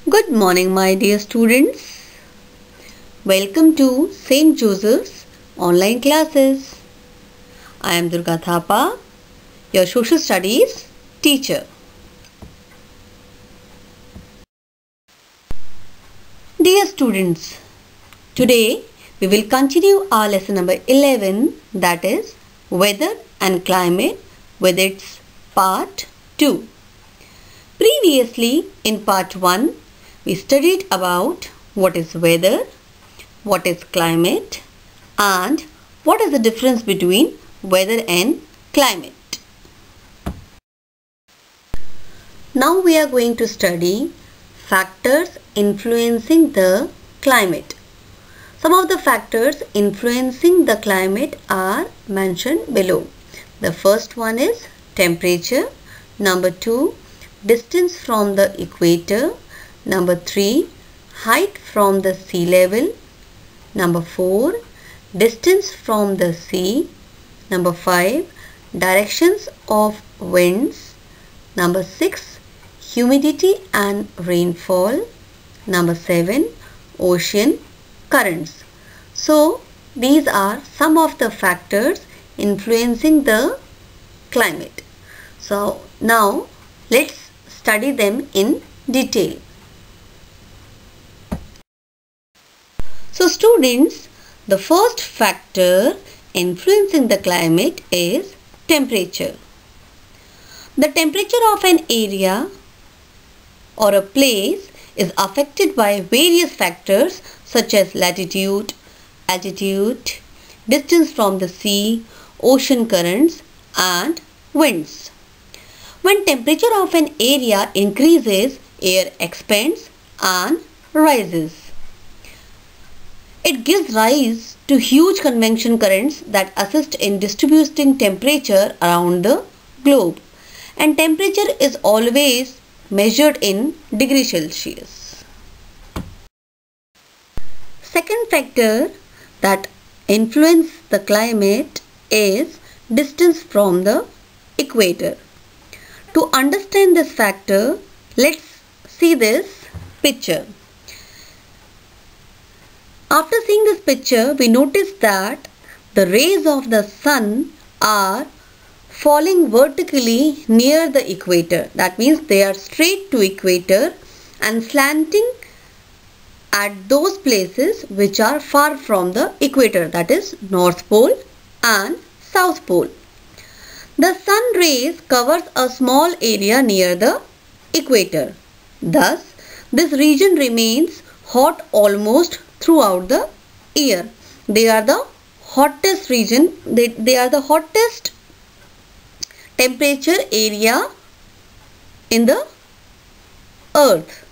Good morning, my dear students. Welcome to St. Joseph's online classes. I am Durga Thapa, your social studies teacher. Dear students, today we will continue our lesson number 11, that is Weather and Climate, with its part 2. Previously, in part 1, we studied about what is weather, what is climate, and what is the difference between weather and climate. Now we are going to study factors influencing the climate. Some of the factors influencing the climate are mentioned below. The first one is temperature. Number 2, distance from the equator. Number 3, height from the sea level. Number 4, distance from the sea. Number 5, directions of winds. Number 6, humidity and rainfall. Number 7, ocean currents. So, these are some of the factors influencing the climate. So, now let's study them in detail. So, students, the first factor influencing the climate is temperature. The temperature of an area or a place is affected by various factors such as latitude, altitude, distance from the sea, ocean currents, and winds. When temperature of an area increases, air expands and rises. It gives rise to huge convection currents that assist in distributing temperature around the globe, and temperature is always measured in degrees Celsius. Second factor that influences the climate is distance from the equator. To understand this factor, let's see this picture. After seeing this picture, we notice that the rays of the sun are falling vertically near the equator. That means they are straight to equator and slanting at those places which are far from the equator, that is North Pole and South Pole. The sun rays covers a small area near the equator. Thus, this region remains hot almost throughout the year. They are the hottest region, they are the hottest temperature area in the earth.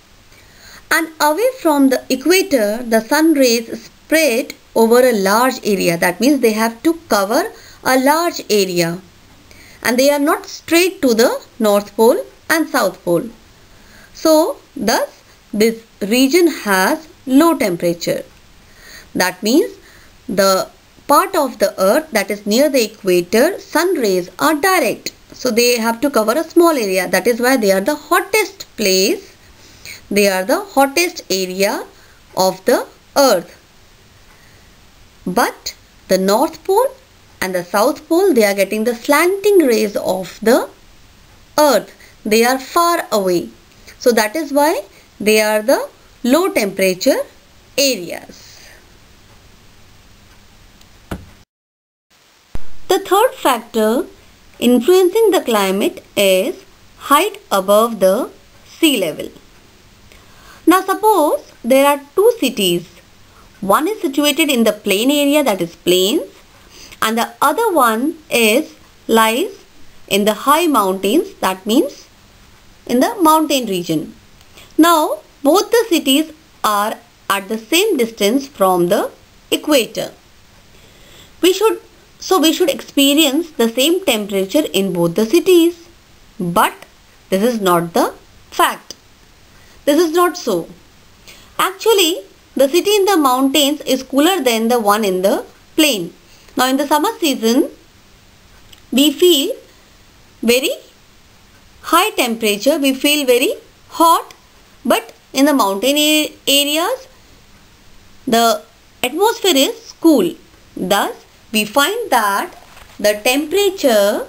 And away from the equator, the sun rays spread over a large area. That means they have to cover a large area, and they are not straight to the North Pole and South Pole. So, thus this region has low temperature. That means the part of the earth that is near the equator, sun rays are direct. So they have to cover a small area. That is why they are the hottest place. They are the hottest area of the earth. But the North Pole and the South Pole, they are getting the slanting rays of the earth. They are far away. So that is why they are the low temperature areas. The third factor influencing the climate is height above the sea level. Now suppose there are two cities. One is situated in the plain area, that is plains, and the other one lies in the high mountains, that means in the mountain region. Now both the cities are at the same distance from the equator. We should experience the same temperature in both the cities. But this is not the fact. This is not so. Actually, the city in the mountains is cooler than the one in the plain. Now in the summer season, we feel very high temperature, we feel very hot, but in the mountain areas, the atmosphere is cool. Thus, we find that the temperature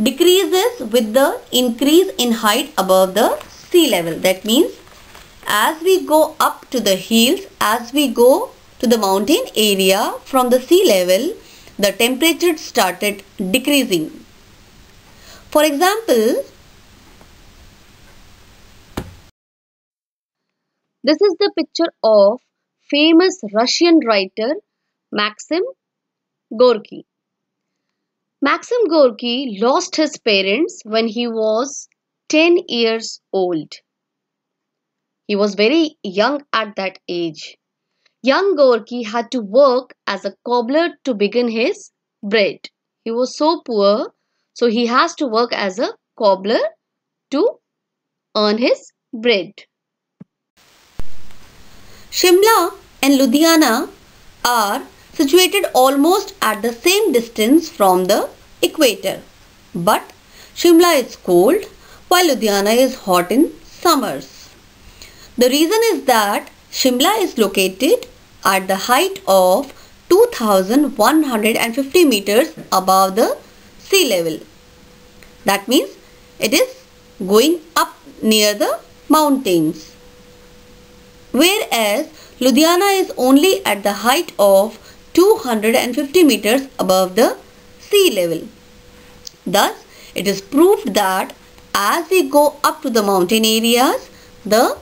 decreases with the increase in height above the sea level. That means as we go up to the hills, as we go to the mountain area from the sea level, the temperature started decreasing. For example, this is the picture of famous Russian writer Maxim Gorky. Maxim Gorky lost his parents when he was 10 years old. He was very young at that age. Young Gorky had to work as a cobbler to begin his bread. He was so poor, so he has to work as a cobbler to earn his bread. Shimla and Ludhiana are situated almost at the same distance from the equator. But Shimla is cold while Ludhiana is hot in summers. The reason is that Shimla is located at the height of 2150 meters above the sea level. That means it is going up near the mountains. Whereas Ludhiana is only at the height of 250 meters above the sea level. Thus, it is proved that as we go up to the mountain areas, the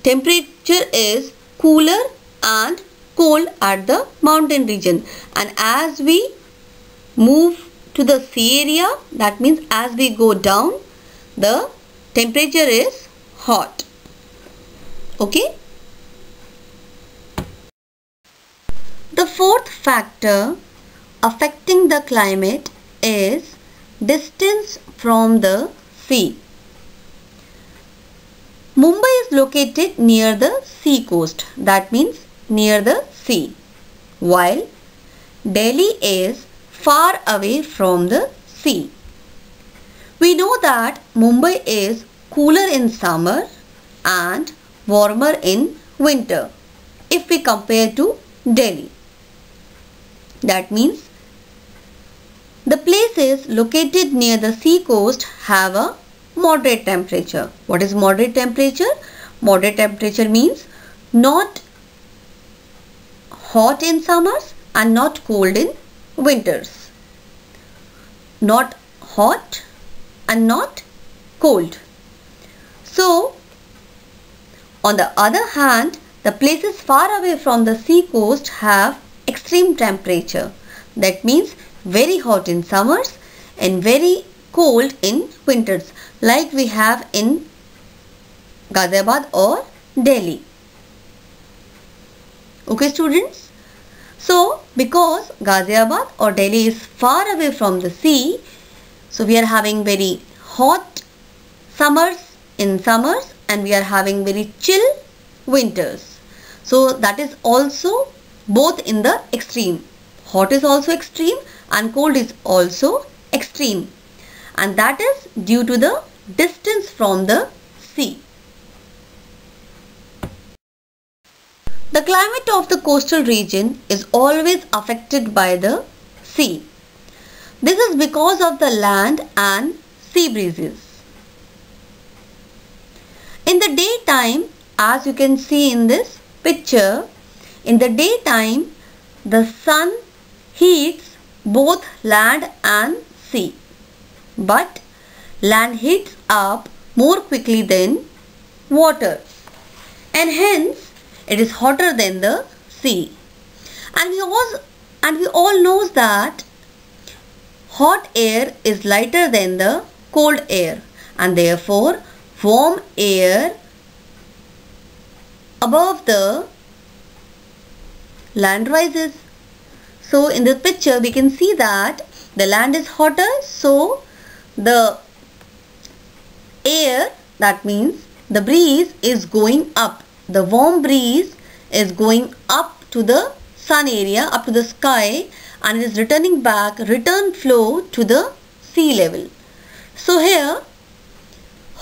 temperature is cooler and cold at the mountain region, and as we move to the sea area, that means as we go down, the temperature is hot. Okay. The fourth factor affecting the climate is distance from the sea. Mumbai is located near the sea coast, that means near the sea, while Delhi is far away from the sea. We know that Mumbai is cooler in summer and warmer in winter if we compare to Delhi. That means the places located near the sea coast have a moderate temperature. What is moderate temperature? Moderate temperature means not hot in summers and not cold in winters. Not hot and not cold. So, on the other hand, the places far away from the sea coast have extreme temperature. That means very hot in summers and very cold in winters, like we have in Ghaziabad or Delhi. Okay, students? So, because Ghaziabad or Delhi is far away from the sea, so we are having very hot summers in summers and we are having very chill winters. So, that is also both in the extreme. Hot is also extreme and cold is also extreme, and that is due to the distance from the sea. The climate of the coastal region is always affected by the sea. This is because of the land and sea breezes. In the daytime, as you can see in this picture, in the daytime the sun heats both land and sea. But land heats up more quickly than water, and hence it is hotter than the sea. And we all knows that hot air is lighter than the cold air, and therefore warm air above the land rises. So in the picture we can see that the land is hotter, so the air, that means the breeze, is going up. The warm breeze is going up to the sun area, up to the sky, and it is returning back, return flow to the sea level. So here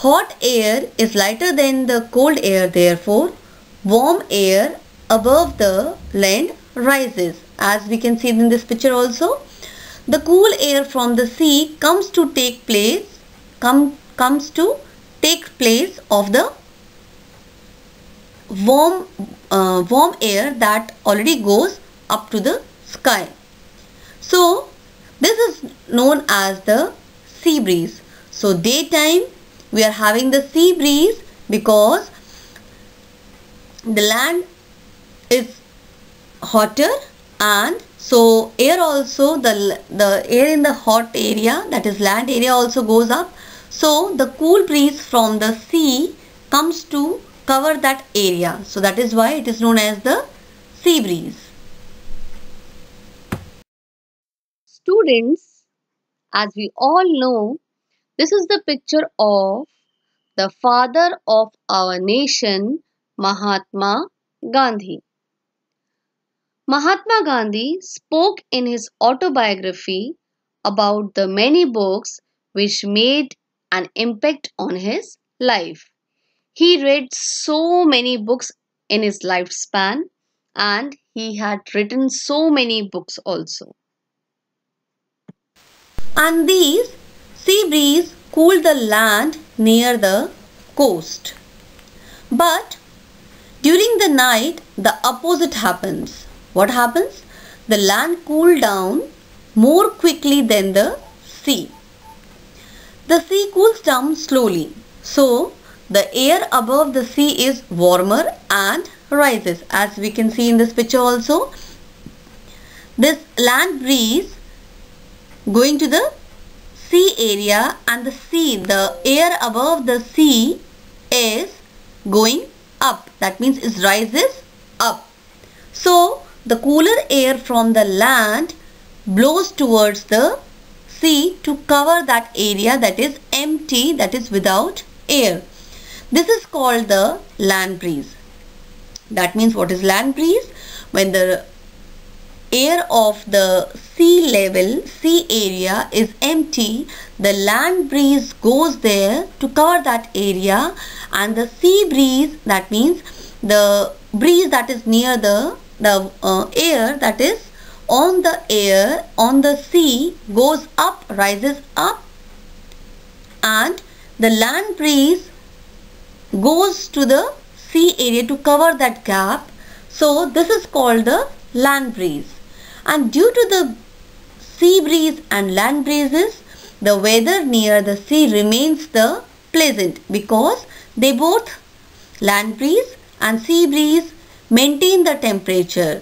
Hot air is lighter than the cold air, therefore warm air above the land rises. As we can see in this picture also, the cool air from the sea comes to take place of the warm air that already goes up to the sky. So this is known as the sea breeze. So daytime we are having the sea breeze because the land is hotter, and so air also, the air in the hot area, that is land area, also goes up. So the cool breeze from the sea comes to cover that area. So that is why it is known as the sea breeze. Students, as we all know, this is the picture of the father of our nation, Mahatma Gandhi. Mahatma Gandhi spoke in his autobiography about the many books which made an impact on his life. He read so many books in his lifespan, and he had written so many books also. And these sea breeze cool the land near the coast. But during the night, the opposite happens. What happens? The land cool down more quickly than the sea. The sea cools down slowly. So the air above the sea is warmer and rises. As we can see in this picture also, this land breeze going to the sea area, and the air above the sea is going up. That means it rises up. So the cooler air from the land blows towards the sea to cover that area that is empty, that is without air. This is called the land breeze. That means, what is land breeze? When the air of the sea area is empty, the land breeze goes there to cover that area, and the sea breeze, that means the breeze that is near the air that is on the sea, goes up, rises up, and the land breeze goes to the sea area to cover that gap. So this is called the land breeze. And due to the sea breeze and land breezes, the weather near the sea remains the pleasant, because they both, land breeze and sea breeze, maintain the temperature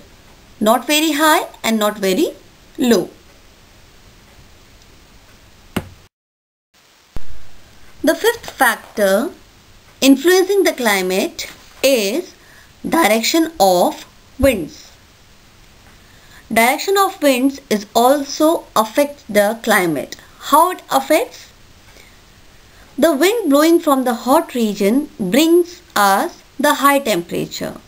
not very high and not very low. The fifth factor influencing the climate is direction of winds. Direction of winds is also affects the climate. How it affects? The wind blowing from the hot region brings us the high temperature.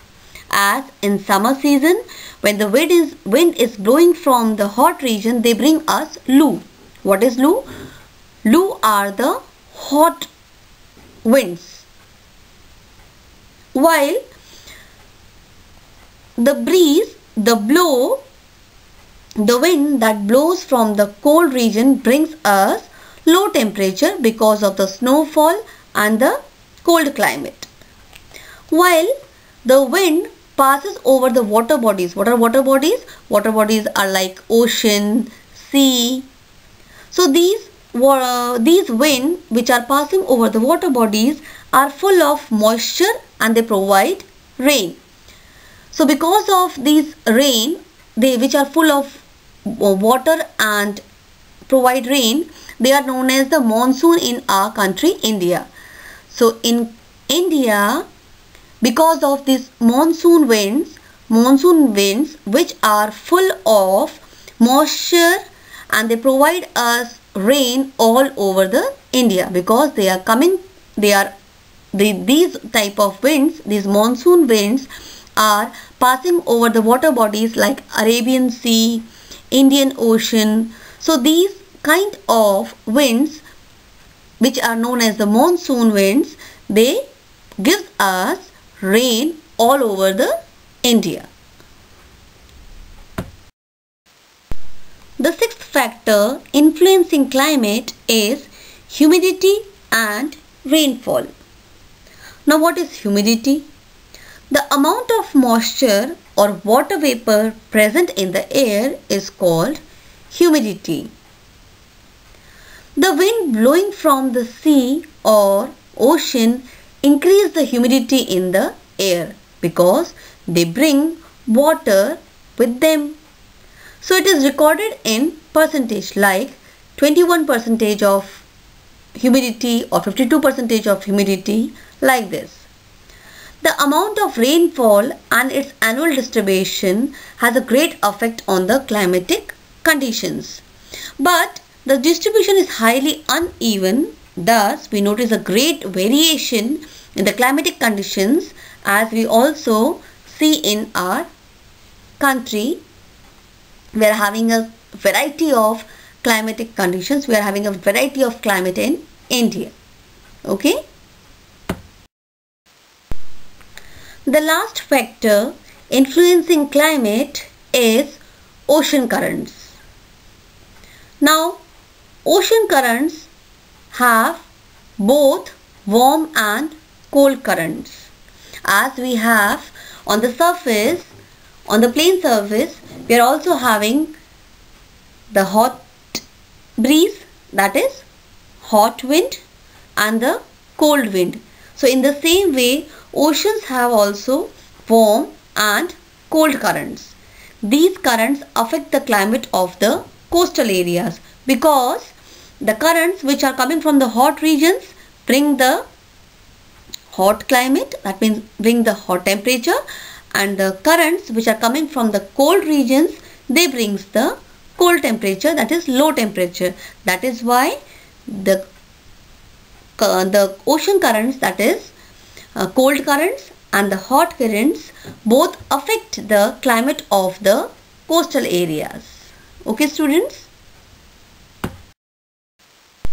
As in summer season, when the wind is blowing from the hot region, they bring us loo. What is loo? Loo are the hot winds. While the wind that blows from the cold region brings us low temperature because of the snowfall and the cold climate. While the wind passes over the water bodies. What are water bodies? Water bodies are like ocean, sea. So these wind which are passing over the water bodies are full of moisture, and they provide rain. So because of these rain, which are full of water and provide rain, they are known as the monsoon in our country, India. So in India, because of these monsoon winds which are full of moisture, and they provide us rain all over the India, because these type of winds, these monsoon winds, are passing over the water bodies like Arabian Sea, Indian Ocean. So these kind of winds which are known as the monsoon winds, they give us rain all over the India. The sixth factor influencing climate is humidity and rainfall. Now what is humidity? The amount of moisture or water vapor present in the air is called humidity. The wind blowing from the sea or ocean increase the humidity in the air because they bring water with them. So it is recorded in percentage, like 21% of humidity or 52% of humidity, like this. The amount of rainfall and its annual distribution has a great effect on the climatic conditions. But the distribution is highly uneven. Thus, we notice a great variation in the climatic conditions, as we also see in our country. We are having a variety of climatic conditions. We are having a variety of climate in India. Okay. The last factor influencing climate is ocean currents. Now, ocean currents have both warm and cold currents. As we have on the surface, on the plain surface, we are also having the hot breeze, that is hot wind, and the cold wind. So in the same way, oceans have also warm and cold currents. These currents affect the climate of the coastal areas because the currents which are coming from the hot regions bring the hot climate, that means bring the hot temperature, and the currents which are coming from the cold regions, they brings the cold temperature, that is low temperature. That is why the ocean currents, that is cold currents, and the hot currents both affect the climate of the coastal areas. Okay, students?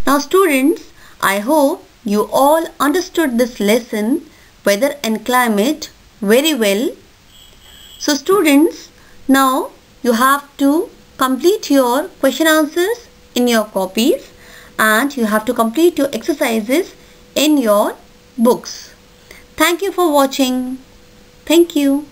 Now students, I hope you all understood this lesson, weather and climate, very well. So students, now you have to complete your question answers in your copies and you have to complete your exercises in your books. Thank you for watching. Thank you.